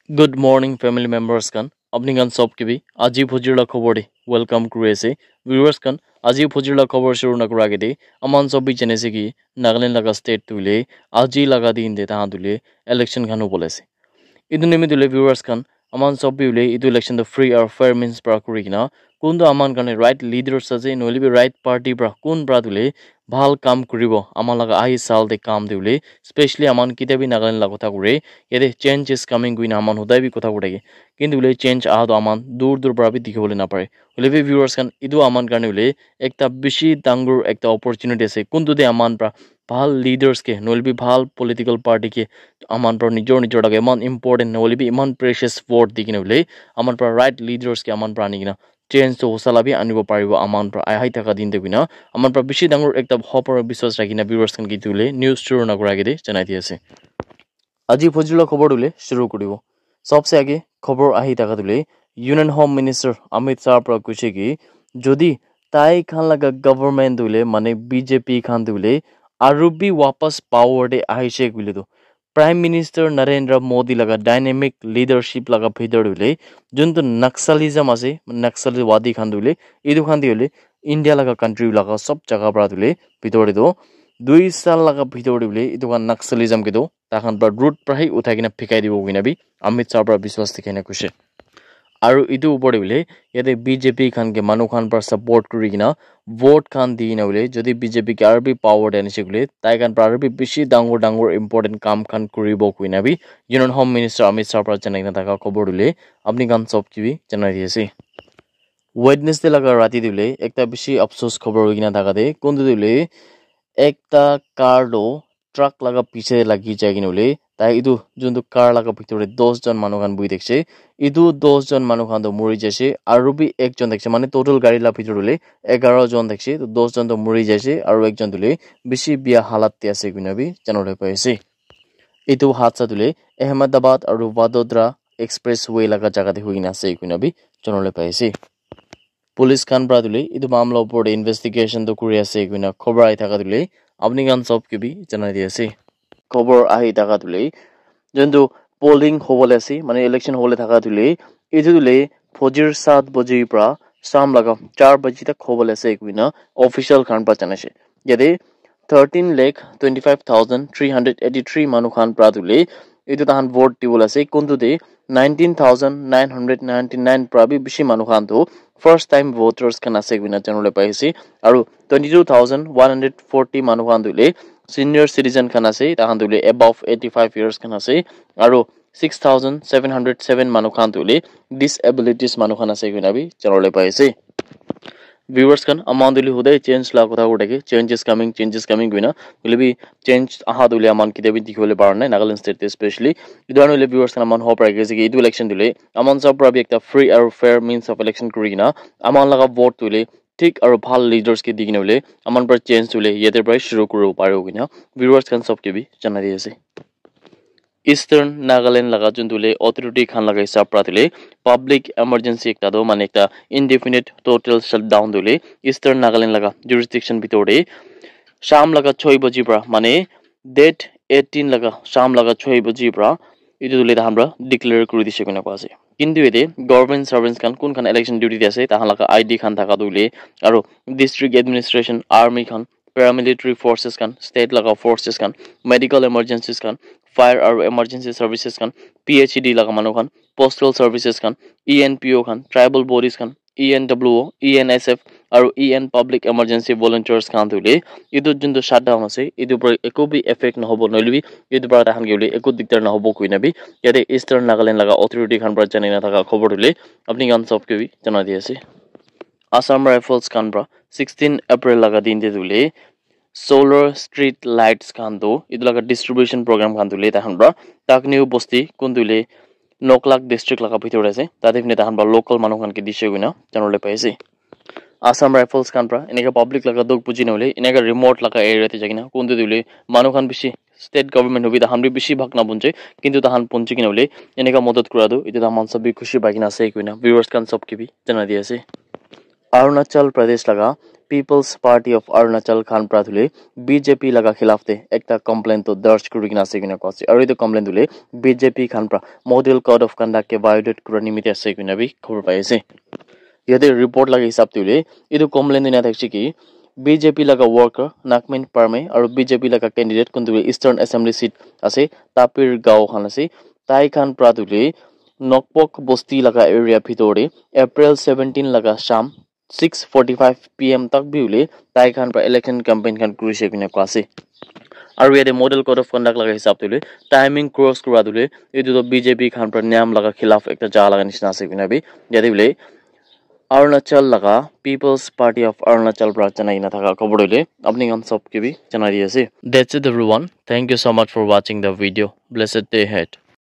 Good morning, family members kan. Apni kan sob kibi. Aji phujir la khobor de. Welcome kuru ase. Viewers kan. Aji phujir la khobor shuru na kura de. Aman sob bi jane se ki Nagaland laga state tule. Aji laga di inde tahan tule. Election kan upole se. Idu nemi tule viewers kan. Aman sob bi ule. Idu election the free or fair means pra kuri kina. Kundo aman kan right leaders ase. Noli bi right party pra. Kun pra tule. ভাল কাম কৰিব আমাৰ লগা আহি সাল দে কাম দিউলে specially Aman কিতাবি নাগালেন লা কথা কৰে ইয়াতে change is coming guinea Aman হুদাই বি কথা কৰে কিন্তু উলে চেঞ্জ আহাতো আমান দূৰ দূৰ পৰা বি দেখিবলৈ নাপায় উলে বি ভিউয়াৰ্স কান ইদু আমান কাৰণে উলে একটা বেছি ডাঙৰ একটা অপৰচুনিটি আছে কোনটো দে আমান পৰা ভাল লিডাৰ্স কে নলবি ভাল পলিটিক্যাল পাৰ্টি কে আমান পৰা নিজৰ নিজৰ লাগে ইমান ইম্পৰ্টেন্ট নলবি ইমান প্ৰেচিয়াছ ভোট দিকিনে উলে আমান পৰা ৰাইট লিডাৰ্স কে আমান পৰা নিকিনা চেঞ্জ তো হসালাবি আনিব পাৰিব আমান পৰা আই থাকা দিন দেবিনা আমান পৰা বেছি ডাঙৰ একটা হপৰ বিশ্বাস ৰাখিনা ভিউয়াৰ্স কান গিতুলে নিউজ শুৰু না কৰা আগে জানাই দি আছে আজি ফজিলৰ খবৰ উলে শুৰু কৰিব सबसे आगे खबर आही थाका तुले union home minister Amit Shah पर कुछ की जदि ताई खान लगा गवर्नमेंट दुले माने बीजेपी खान दुले आरुबी वापस पावर दे आहिशे गुले तो प्राइम मिनिस्टर नरेंद्र मोदी लगा डायनेमिक लीडरशिप लगा भितर दुले जुन तो नक्सलिज्म आसे नक्सलवादी खान दुले इदु खान दिले इंडिया लगा कंट्री लगा सब जगह पर दुले भितर दो 2 साल लगा भितर दुले इदु खान नक्सलिज्म के दो ताखान पर रूट पर ही उठाई किना फिकाई दिबो किनाबी अमित शाह पर विश्वास दिखाइना कुछ আৰু ইটো উপরে বলে ইয়াতে বিজেপি খান কে মানু খান पर सपोर्ट করি কিনা ভোট খান দি না বলে যদি বিজেপি কে আরবি পাওয়ার দেনছে বলে তাই খান पर আরবি বেশি ডাঙর ডাঙর ইম্পর্টেন্ট কাম খান করিব কইনাবি union home minister Amit Shah पर জানাই না থাকা খবর দিলে আপনি খান সব কি জানাই দিয়েছে ওয়েডনেসডে লাগা রাতি দিলে একটা বেশি আফসোস খবর হইনা থাকা দে কোন দিলে একটা কারডো ট্রাক লাগা পিছে লাগি যায় কিনা বলে তাই ইদু যোনটো কাৰ লাগা ভিতরে 10 জন মানুহ খান বই দেখছে ইদু 10 জন মানুহ খান তো মৰি যাইছে আৰু বি একজন দেখছে মানে টোটাল গাড়ী লা ভিতৰলে 11 জন দেখছে তো 10 জন তো মৰি যাইছে আৰু একজন তুলে বেছি বিয়া হালাতে আছে কিনাবি জানলে পাইছে ইটো হাদসা তুলে আহমেদাবাদ আৰু vadodara এক্সপ্ৰেছৱে লাগা জায়গাতে হইনা আছে কিনাবি জানলে পাইছে পুলিশ খান পৰা তুলে ইটো মামলা ওপৰত ইনভেস্টিগেশন তো কৰি আছে কিনা খবৰ আই থাকা তুলে আপনি গান সব কি বি জানাই দিয়েছে খবৰ আহি থাকা তুলে যোনটো পোলিং হবলে আছে মানে ইলেকশন হবলে থাকা তুলে ইটো তুলে ফজর 7 বজে পৰা শাম লাগা 4 বজে तक হবলে আছে কিনা অফিশিয়াল খান পৰা জানাইছে ইয়াতে 13,25,383 মানুহ খান পৰা তুলে ইটো তাহান ভোট দিবলে আছে কোনটো দে 19,999 পৰা বেছি মানুহ খান তো first time voters kan ase gina janole paise aru 22,140 manu khan dule senior citizen kan ase tahan dule above 85 years kan ase aru 6,707 manu khan dule disabilities manu khan ase gina bi janole paise viewers kan amount dule hudai change la kotha utake changes coming gina will be change aha dule aman kitabi dikhole parna Nagaland state especially idonole viewers kan aman hope rage je idu election dule aman sab prabi ekta free or fair means of election kurina aman laga vote dule ঠিক আৰু ভাল leaders কে দিগিনে বলে আমান পর change হলে ইয়াতে প্রায় শুরু করব পারো কিনা ভিউয়ার্স খান সব কেবি জানা দিয়েছে ইস্টার্ন নাগাল্যান্ড লাগা জুনতুলে অথরিটি খান লাগাই সাপ্রাতিলে পাবলিক এমার্জেন্সি একটা দো মানে একটা ইনডিফিনিট টোটাল শাটডাউন দিলে ইস্টার্ন নাগাল্যান্ড লাগা জুরিসডিকশন ভিতরে শাম লাগা 6 বজে পৰা মানে ডেট 18 লাগা শাম লাগা 6 বজে পৰা ইটো তুলে আমরা ডিক্লেয়ার করে দিছে কোনা পাছে কিন্তু এতে গভর্নমেন্ট সার্ভেন্টস খান কোন খান ইলেকশন ডিউটি আছে তাহা লাগা আইডি খান থাকা দুলে আর district administration army Khan paramilitary forces kan state laga forces kan medical emergencies kan fire or emergency services kan phd laga manu kan postal services kan enpo kan tribal bodies kan enwo ensf aru en public emergency volunteers kan dule idu junto shutdown ase idu par eko bi effect na hobo nolibi idu par tahan gele eko diktar na hobo kuinabi yate eastern nagaland laga authority kan par janai na thaka khobor dule apni gan sob ke bi jana diase Assam Rifles kan pra 16 April laga din de dule solar street lights kan do idu laga distribution program kan dule tahan pra takniu bosti kun dule Noklak district laga bhitor ase tade fine tahan pra local manu kan ke dishe guina janole paise Assam Rifles kan pra eneka public laga dog puji nole eneka remote laga area te jagina kun dule manu kan bishi state government hobi tahan bi bishi bhag na bunje kintu tahan punchi kinole eneka modot kura do itu taman sabi khushi bagina ase kuina viewers kan sob ki bi jana di ase Arunachal Pradesh laga People's Party of Arunachal Khan Prathule BJP laga khilaf te ekta complaint to darj kuri kina ase kina kwase aru etu complaint dule BJP Khan pra model code of conduct ke violate kura nimite ase kina bi khobor pai ase yate report laga hisab dule etu complaint dina thakchi ki BJP laga worker Nakmin Parme aru BJP laga candidate kundu Eastern Assembly seat ase Tapir Gao Khan ase tai Khan Prathule Nokpok Bosti laga area bithore April 17 laga sham 6:45 PM tak bi ule tai Khan pra election campaign khan kurise kina kwase aru yate model code of conduct laga hisab dule timing cross kura dule etu to BJP Khan pra niam laga khilaf ekta ja laga nishna ase kina bi yate ule Arunachal laga People's Party of Arunachal pra chanai na thaka khobor hoile apni gan sob ke bi chanai ase. That's it everyone. Thank you so much for watching the video. Blessed day ahead.